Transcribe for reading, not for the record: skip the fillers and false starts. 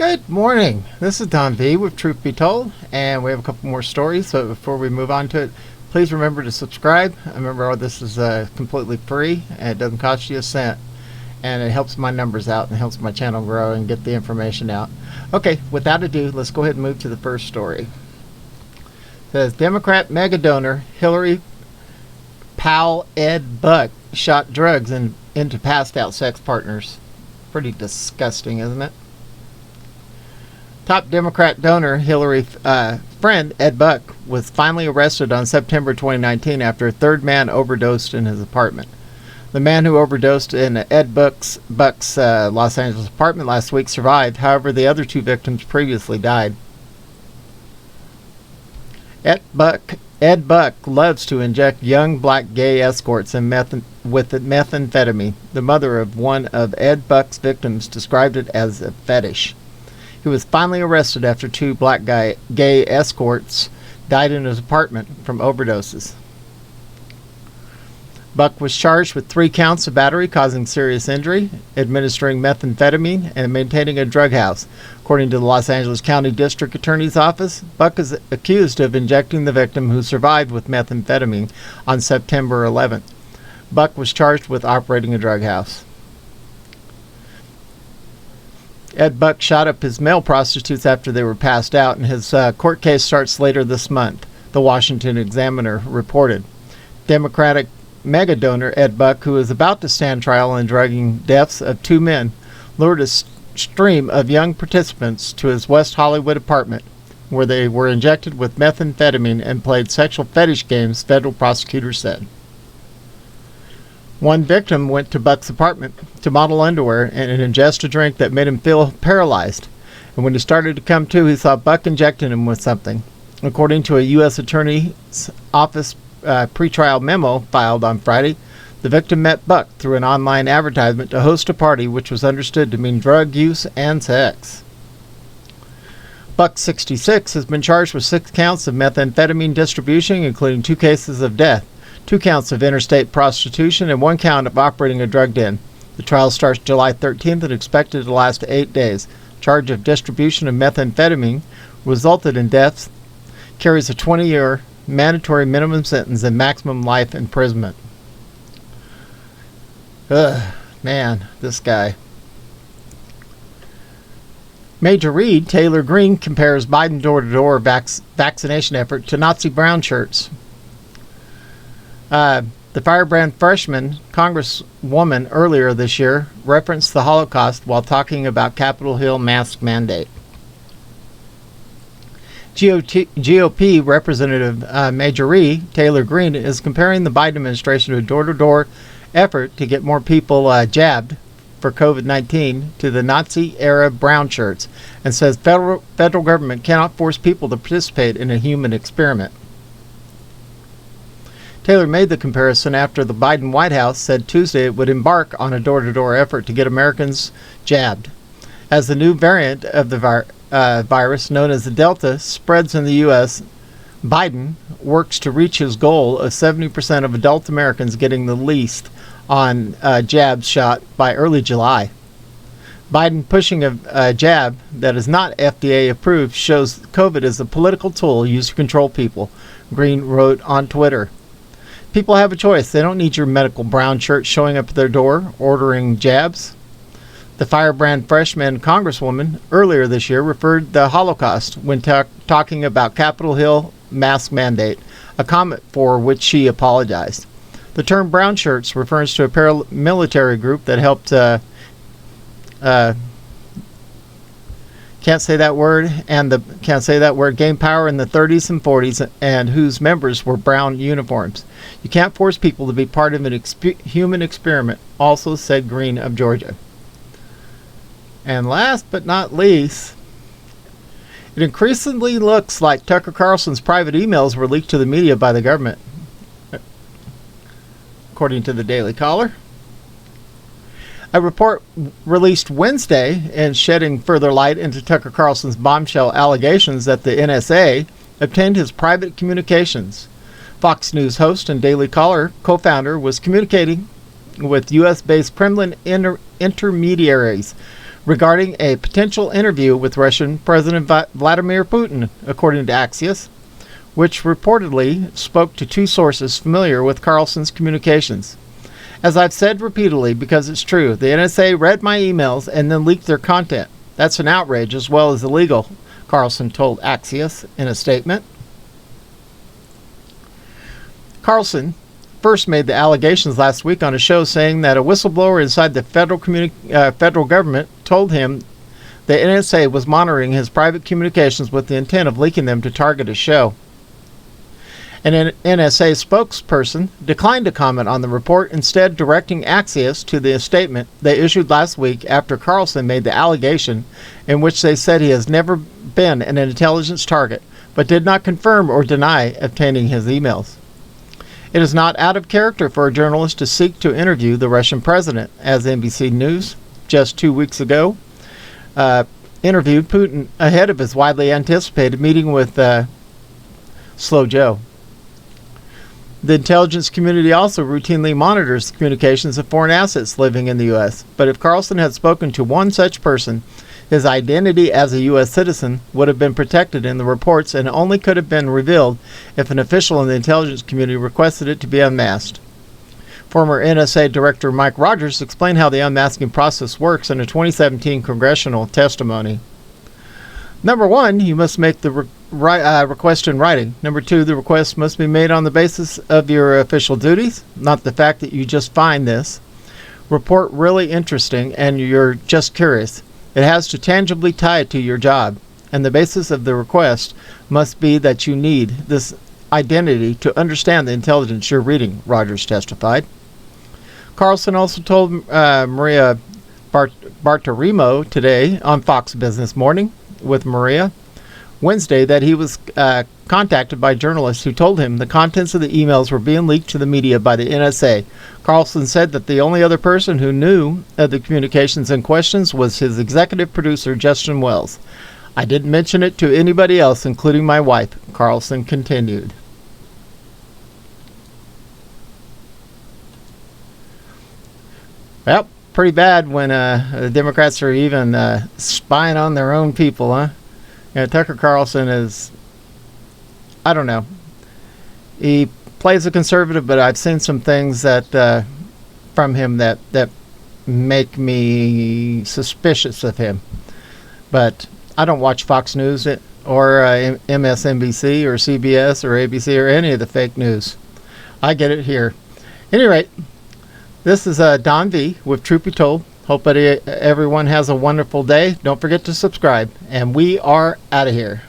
Good morning. This is Don V with Truth Be Told, and we have a couple more stories. So before we move on to it, please remember to subscribe. Remember, this is completely free, and it doesn't cost you a cent, and it helps my numbers out and helps my channel grow and get the information out. Okay, without ado, let's go ahead and move to the first story. It says Democrat Megadonor Hillary Powell Ed Buck shot drugs into passed out sex partners. Pretty disgusting, isn't it? Top Democrat donor Hillary friend Ed Buck was finally arrested on September 2019 after a third man overdosed in his apartment. The man who overdosed in Ed Buck's Los Angeles apartment last week survived. However, the other two victims previously died. Ed Buck loves to inject young black gay escorts with methamphetamine. The mother of one of Ed Buck's victims described it as a fetish. He was finally arrested after two black gay escorts died in his apartment from overdoses. Buck was charged with 3 counts of battery causing serious injury, administering methamphetamine, and maintaining a drug house. According to the Los Angeles County District Attorney's Office, Buck is accused of injecting the victim who survived with methamphetamine on September 11th. Buck was charged with operating a drug house. Ed Buck shot up his male prostitutes after they were passed out, and his court case starts later this month, the Washington Examiner reported. Democratic Megadonor Ed Buck, who is about to stand trial on drugging deaths of 2 men, lured a stream of young participants to his West Hollywood apartment, where they were injected with methamphetamine and played sexual fetish games, federal prosecutors said. One victim went to Buck's apartment to model underwear and ingest a drink that made him feel paralyzed. And when he started to come to, he saw Buck injecting him with something. According to a U.S. Attorney's Office pretrial memo filed on Friday, the victim met Buck through an online advertisement to host a party which was understood to mean drug use and sex. Buck, 66, has been charged with 6 counts of methamphetamine distribution, including 2 cases of death, 2 counts of interstate prostitution, and 1 count of operating a drug den. The trial starts July 13th and expected to last 8 days. Charge of distribution of methamphetamine resulted in deaths, carries a 20-year mandatory minimum sentence and maximum life imprisonment. Ugh, man, this guy. Majorie Taylor Greene compares Biden door-to-door vaccination effort to Nazi brown shirts. The firebrand freshman congresswoman earlier this year referenced the Holocaust while talking about Capitol Hill mask mandate. GOP Representative Majorie Taylor Greene is comparing the Biden administration to a door-to-door effort to get more people jabbed for COVID-19 to the Nazi-era brown shirts, and says federal government cannot force people to participate in a human experiment. Taylor made the comparison after the Biden White House said Tuesday it would embark on a door-to-door effort to get Americans jabbed. As the new variant of the virus, known as the Delta, spreads in the U.S., Biden works to reach his goal of 70% of adult Americans getting the least on jabs shot by early July. Biden pushing a jab that is not FDA approved shows COVID is a political tool used to control people, Greene wrote on Twitter. People have a choice. They don't need your medical brown shirt showing up at their door, ordering jabs. The firebrand freshman congresswoman earlier this year referred to the Holocaust when talking about Capitol Hill mask mandate, a comment for which she apologized. The term brown shirts refers to a paramilitary group that helped gain power in the 30s and 40s, and whose members were brown uniforms. You can't force people to be part of an human experiment, also said Greene of Georgia. And last but not least, it increasingly looks like Tucker Carlson's private emails were leaked to the media by the government, according to the Daily Caller. A report released Wednesday and shedding further light into Tucker Carlson's bombshell allegations that the NSA obtained his private communications. Fox News host and Daily Caller co-founder was communicating with U.S.-based Kremlin intermediaries regarding a potential interview with Russian President Vladimir Putin, according to Axios, which reportedly spoke to two sources familiar with Carlson's communications. As I've said repeatedly, because it's true, the NSA read my emails and then leaked their content. That's an outrage as well as illegal, Carlson told Axios in a statement. Carlson first made the allegations last week on a show, saying that a whistleblower inside the federal government told him the NSA was monitoring his private communications with the intent of leaking them to target his show. An NSA spokesperson declined to comment on the report, instead directing Axios to the statement they issued last week after Carlson made the allegation, in which they said he has never been an intelligence target, but did not confirm or deny obtaining his emails. It is not out of character for a journalist to seek to interview the Russian president, as NBC News, just 2 weeks ago, interviewed Putin ahead of his widely anticipated meeting with Slow Joe. The intelligence community also routinely monitors the communications of foreign assets living in the U.S., but if Carlson had spoken to one such person, his identity as a U.S. citizen would have been protected in the reports and only could have been revealed if an official in the intelligence community requested it to be unmasked. Former NSA Director Mike Rogers explained how the unmasking process works in a 2017 congressional testimony. Number one, you must make the request in writing. Number two, the request must be made on the basis of your official duties, not the fact that you just find this report really interesting and you're just curious. It has to tangibly tie it to your job, and the basis of the request must be that you need this identity to understand the intelligence you're reading, Rogers testified. Carlson also told Maria Bartiromo today on Fox Business Morning with Maria Wednesday that he was contacted by journalists who told him the contents of the emails were being leaked to the media by the NSA. Carlson said that the only other person who knew of the communications in questions was his executive producer, Justin Wells. I didn't mention it to anybody else, including my wife, Carlson continued. Well, pretty bad when the Democrats are even spying on their own people, huh? Tucker Carlson is, I don't know. He plays a conservative, but I've seen some things that from him that make me suspicious of him. But I don't watch Fox News or MSNBC or CBS or ABC or any of the fake news. I get it here. At any rate, this is Don V with Truth Be Told. Hope that everyone has a wonderful day. Don't forget to subscribe. And we are out of here.